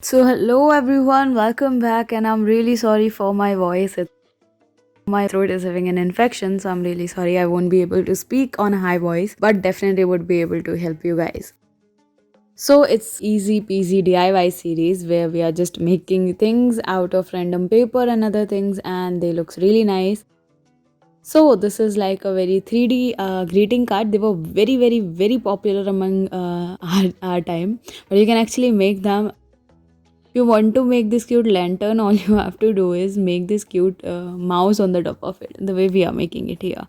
So, hello everyone, welcome back, and I'm really sorry for my voice. My throat is having an infection, so I'm really sorry I won't be able to speak on a high voice, but definitely would be able to help you guys. So, it's easy peasy DIY series where we are just making things out of random paper and other things, and they looks really nice. So, this is like a very 3D greeting card. They were very popular among our time, but you can actually make them. If you want to make this cute lantern, all you have to do is make this cute mouse on the top of it, the way we are making it here.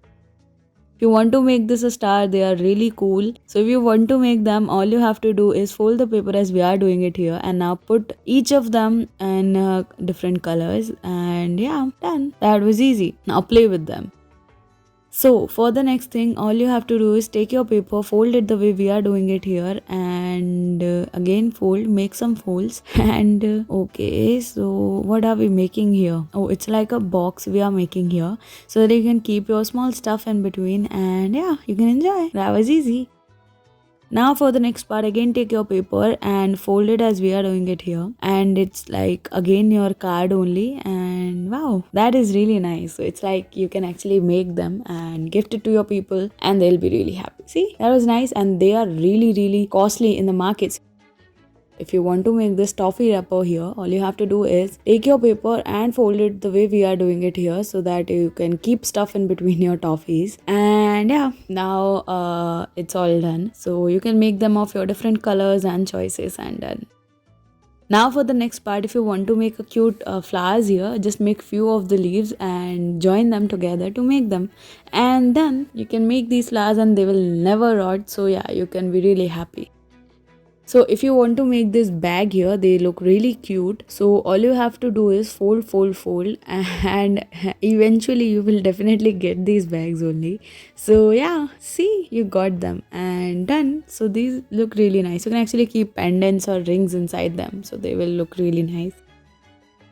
If you want to make this a star, they are really cool. So if you want to make them, all you have to do is fold the paper as we are doing it here, and now put each of them in different colors, and yeah, done. That was easy. Now play with them. So for the next thing, all you have to do is take your paper, fold it the way we are doing it here, and again fold, make some folds. And okay, so what are we making here? Oh, it's like a box we are making here, so that you can keep your small stuff in between, and yeah, you can enjoy. That was easy. Now for the next part, again take your paper and fold it as we are doing it here, and it's like again your card only, and wow, that is really nice. So it's like you can actually make them and gift it to your people, and they'll be really happy. See, that was nice, and they are really costly in the markets. If you want to make this toffee wrapper here, all you have to do is take your paper and fold it the way we are doing it here, so that you can keep stuff in between your toffees. And yeah, now it's all done. So you can make them of your different colors and choices, and done. Now for the next part, if you want to make a cute flowers here, just make few of the leaves and join them together to make them. And then you can make these flowers and they will never rot. So yeah, you can be really happy. So if you want to make this bag here, they look really cute. So all you have to do is fold and eventually you will definitely get these bags only. So yeah, see, you got them and done. So these look really nice. You can actually keep pendants or rings inside them, so they will look really nice.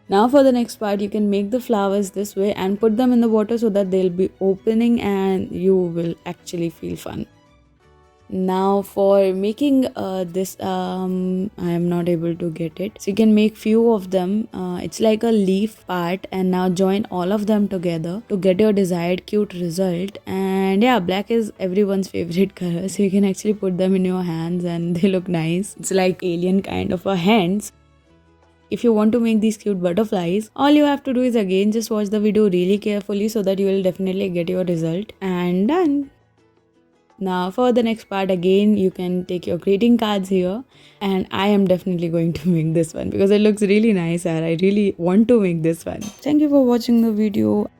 Now for the next part, you can make the flowers this way and put them in the water so that they'll be opening and you will actually feel fun. Now for making this I am not able to get it, so you can make few of them. It's like a leaf part, and now join all of them together to get your desired cute result. And yeah, black is everyone's favorite color, so you can actually put them in your hands and they look nice. It's like alien kind of a hands. If you want to make these cute butterflies, all you have to do is again just watch the video really carefully so that you will definitely get your result, and done. Now for the next part, again you can take your greeting cards here, and I am definitely going to make this one because it looks really nice and I really want to make this one. Thank you for watching the video.